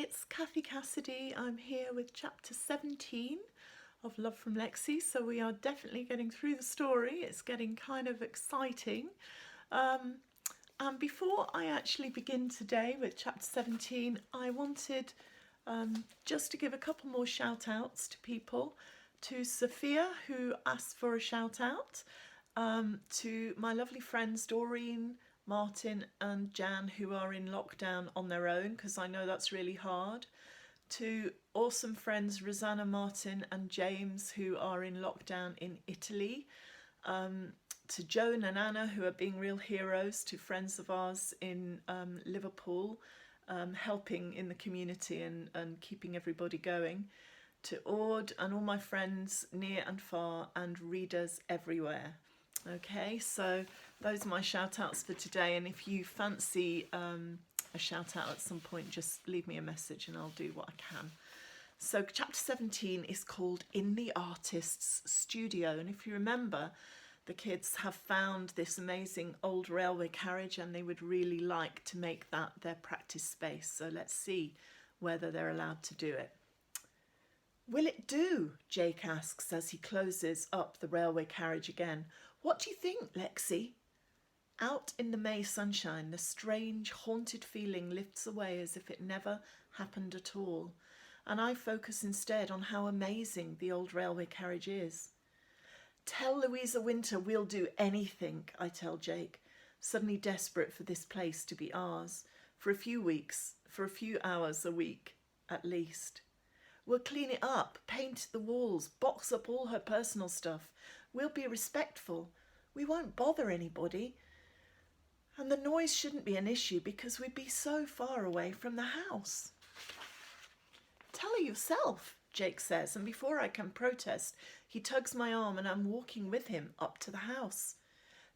it's Kathy Cassidy. I'm here with chapter 17 of Love from Lexie, so we are definitely getting through the story. It's getting kind of exciting. And before I actually begin today with chapter 17, I wanted just to give a couple more shout outs to people. To Sophia, who asked for a shout out, to my lovely friends Doreen, Martin and Jan, who are in lockdown on their own, because I know that's really hard. To awesome friends Rosanna, Martin and James, who are in lockdown in Italy. To Joan and Anna, who are being real heroes. To friends of ours in Liverpool, helping in the community and keeping everybody going. To Ord and all my friends near and far and readers everywhere. Okay, so those are my shout outs for today, and if you fancy a shout out at some point, just leave me a message and I'll do what I can. So chapter 17 is called In the Artist's Studio, and if you remember, the kids have found this amazing old railway carriage and they would really like to make that their practice space. So let's see whether they're allowed to do it. Will it do? Jake asks as he closes up the railway carriage again. What do you think, Lexie? Out in the May sunshine, the strange, haunted feeling lifts away as if it never happened at all, and I focus instead on how amazing the old railway carriage is. Tell Louisa Winter we'll do anything, I tell Jake, suddenly desperate for this place to be ours, for a few weeks, for a few hours a week, at least. We'll clean it up, paint the walls, box up all her personal stuff. We'll be respectful. We won't bother anybody. And the noise shouldn't be an issue because we'd be so far away from the house. Tell her yourself, Jake says, and before I can protest, he tugs my arm and I'm walking with him up to the house.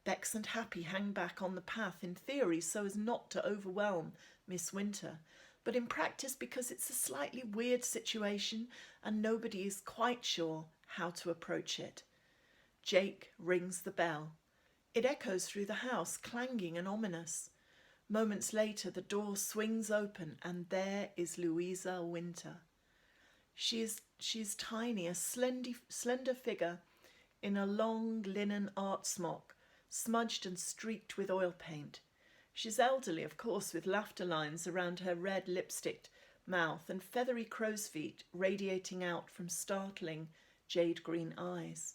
Bex and Happy hang back on the path in theory so as not to overwhelm Miss Winter, but in practice because it's a slightly weird situation and nobody is quite sure how to approach it. Jake rings the bell. It echoes through the house, clanging and ominous. Moments later, the door swings open and there is Louisa Winter. She is tiny, a slender figure in a long linen art smock, smudged and streaked with oil paint. She's elderly, of course, with laughter lines around her red lipsticked mouth and feathery crow's feet radiating out from startling jade green eyes.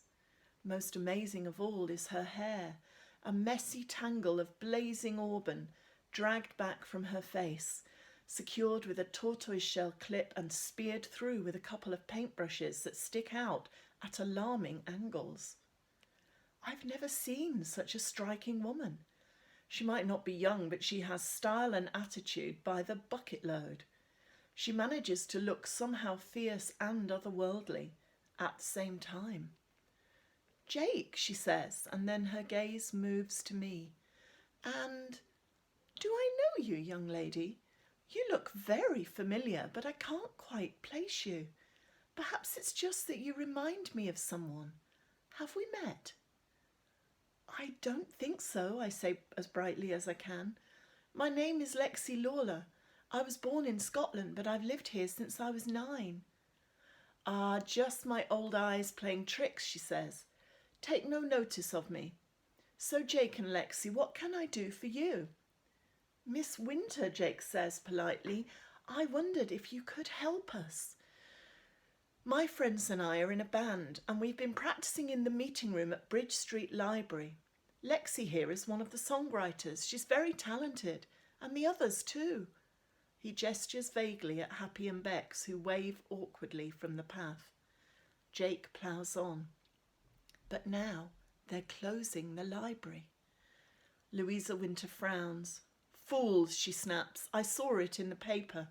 Most amazing of all is her hair, a messy tangle of blazing auburn dragged back from her face, secured with a tortoiseshell clip and speared through with a couple of paintbrushes that stick out at alarming angles. I've never seen such a striking woman. She might not be young, but she has style and attitude by the bucket load. She manages to look somehow fierce and otherworldly at the same time. Jake, she says, and then her gaze moves to me. And do I know you, young lady? You look very familiar, but I can't quite place you. Perhaps it's just that you remind me of someone. Have we met? I don't think so, I say as brightly as I can. My name is Lexie Lawler. I was born in Scotland, but I've lived here since I was 9. Ah, just my old eyes playing tricks, she says. Take no notice of me. So, Jake and Lexie, what can I do for you? Miss Winter, Jake says politely, I wondered if you could help us. My friends and I are in a band and we've been practicing in the meeting room at Bridge Street Library. Lexie here is one of the songwriters. She's very talented, and the others too. He gestures vaguely at Happy and Bex, who wave awkwardly from the path. Jake ploughs on. But now they're closing the library. Louisa Winter frowns. Fools, she snaps. I saw it in the paper.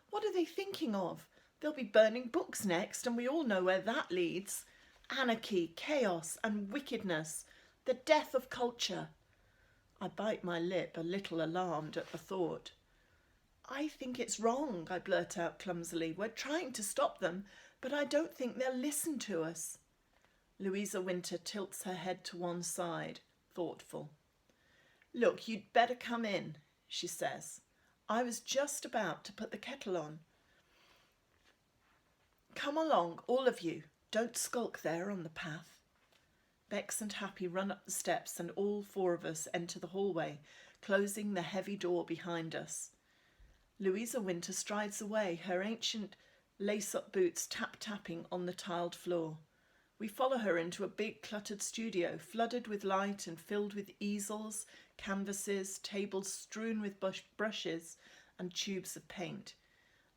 What are they thinking of? They'll be burning books next, and we all know where that leads. Anarchy, chaos, and wickedness. The death of culture. I bite my lip, a little alarmed at the thought. I think it's wrong, I blurt out clumsily. We're trying to stop them, but I don't think they'll listen to us. Louisa Winter tilts her head to one side, thoughtful. Look, you'd better come in, she says. I was just about to put the kettle on. Come along, all of you. Don't skulk there on the path. Bex and Happy run up the steps and all four of us enter the hallway, closing the heavy door behind us. Louisa Winter strides away, her ancient lace-up boots tap-tapping on the tiled floor. We follow her into a big cluttered studio, flooded with light and filled with easels, canvases, tables strewn with brushes and tubes of paint.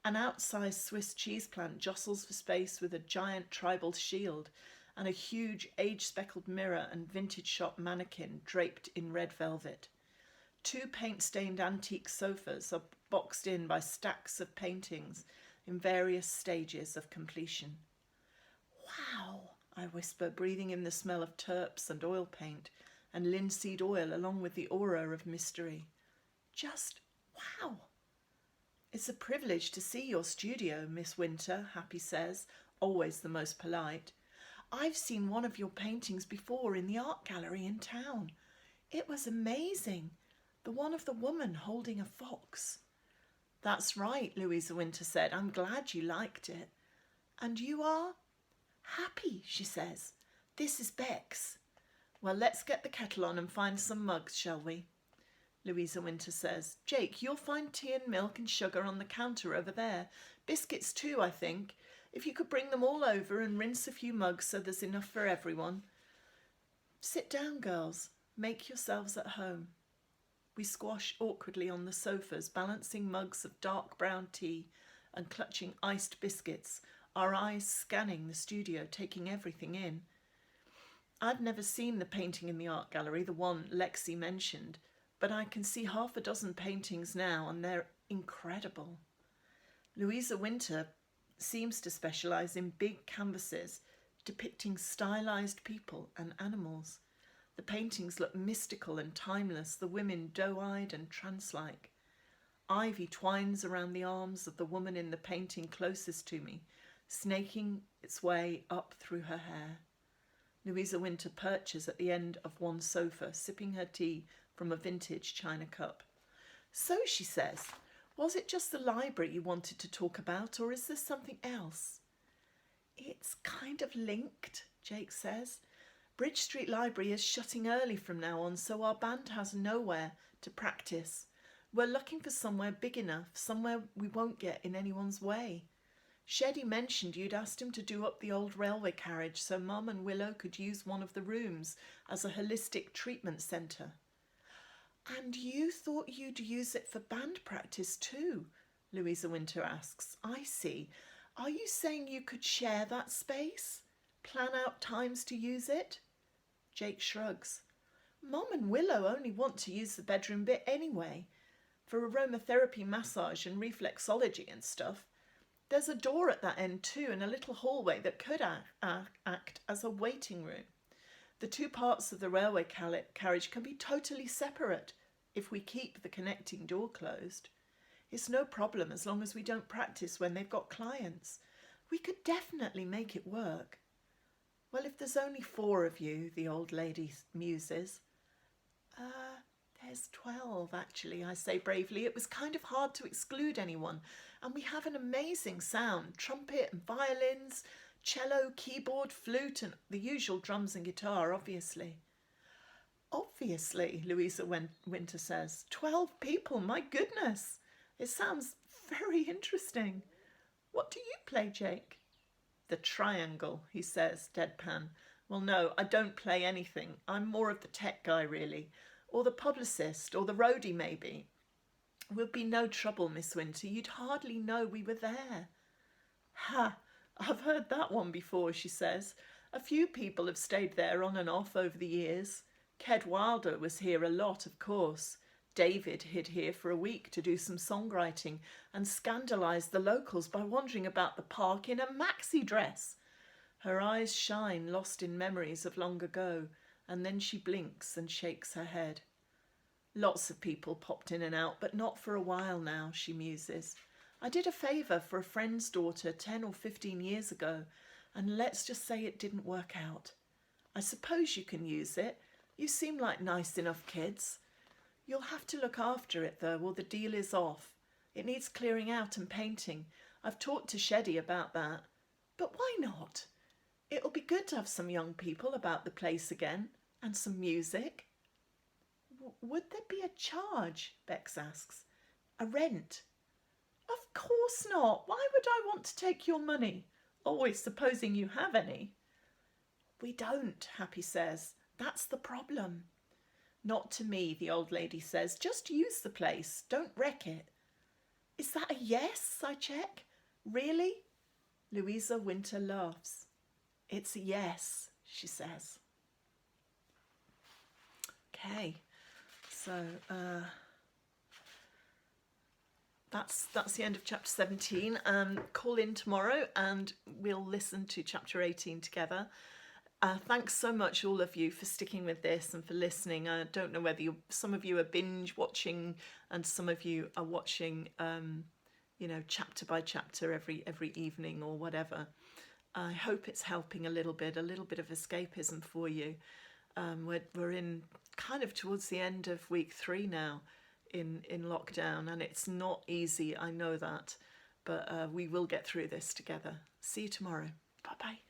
An outsized Swiss cheese plant jostles for space with a giant tribal shield and a huge age-speckled mirror and vintage shop mannequin draped in red velvet. Two paint-stained antique sofas are boxed in by stacks of paintings in various stages of completion. Wow, I whisper, breathing in the smell of turps and oil paint and linseed oil along with the aura of mystery. Just wow. It's a privilege to see your studio, Miss Winter, Happy says, always the most polite. I've seen one of your paintings before in the art gallery in town. It was amazing. The one of the woman holding a fox. That's right, Louisa Winter said. I'm glad you liked it. And you are? Happy, she says. This is Bex. Well, let's get the kettle on and find some mugs, shall we? Louisa Winter says. Jake, you'll find tea and milk and sugar on the counter over there. Biscuits too, I think. If you could bring them all over and rinse a few mugs so there's enough for everyone. Sit down, girls. Make yourselves at home. We squash awkwardly on the sofas, balancing mugs of dark brown tea and clutching iced biscuits, our eyes scanning the studio, taking everything in. I've never seen the painting in the art gallery, the one Lexie mentioned, but I can see half a dozen paintings now, and they're incredible. Louisa Winter seems to specialise in big canvases depicting stylised people and animals. The paintings look mystical and timeless, the women doe-eyed and trance-like. Ivy twines around the arms of the woman in the painting closest to me, snaking its way up through her hair. Louisa Winter perches at the end of one sofa, sipping her tea from a vintage china cup. So, she says, was it just the library you wanted to talk about, or is there something else? It's kind of linked, Jake says. Bridge Street Library is shutting early from now on, so our band has nowhere to practice. We're looking for somewhere big enough, somewhere we won't get in anyone's way. Sheddy mentioned you'd asked him to do up the old railway carriage so Mum and Willow could use one of the rooms as a holistic treatment centre. And you thought you'd use it for band practice too? Louisa Winter asks. I see. Are you saying you could share that space? Plan out times to use it? Jake shrugs. Mum and Willow only want to use the bedroom bit anyway, for aromatherapy, massage and reflexology and stuff. There's a door at that end too, and a little hallway that could act as a waiting room. The two parts of the railway carriage can be totally separate if we keep the connecting door closed. It's no problem as long as we don't practice when they've got clients. We could definitely make it work. Well, if there's only 4 of you, the old lady muses. There's 12, actually, I say bravely. It was kind of hard to exclude anyone. And we have an amazing sound. Trumpet and violins, cello, keyboard, flute, and the usual drums and guitar, obviously. Obviously, Louisa Winter says. 12 people, my goodness. It sounds very interesting. What do you play, Jake? The triangle, he says, deadpan. Well, no, I don't play anything. I'm more of the tech guy, really. Or the publicist, or the roadie, maybe. We'll be no trouble, Miss Winter. You'd hardly know we were there. Ha! I've heard that one before, she says. A few people have stayed there on and off over the years. Ked Wilder was here a lot, of course. David hid here for a week to do some songwriting and scandalised the locals by wandering about the park in a maxi dress. Her eyes shine, lost in memories of long ago, and then she blinks and shakes her head. Lots of people popped in and out, but not for a while now, she muses. I did a favour for a friend's daughter 10 or 15 years ago, and let's just say it didn't work out. I suppose you can use it. You seem like nice enough kids. You'll have to look after it, though, or the deal is off. It needs clearing out and painting. I've talked to Sheddy about that. But why not? It'll be good to have some young people about the place again, and some music. Would there be a charge? Bex asks. A rent? Of course not. Why would I want to take your money? Always supposing you have any. We don't, Happy says. That's the problem. Not to me, the old lady says. Just use the place. Don't wreck it. Is that a yes? I check. Really? Louisa Winter laughs. It's a yes, she says. Okay, so that's the end of chapter 17. Call in tomorrow and we'll listen to chapter 18 together. Thanks so much, all of you, for sticking with this and for listening. I don't know whether some of you are binge watching and some of you are watching, chapter by chapter every evening or whatever. I hope it's helping a little bit of escapism for you. We're in kind of towards the end of week 3 now in lockdown, and it's not easy, I know that, but we will get through this together. See you tomorrow. Bye-bye.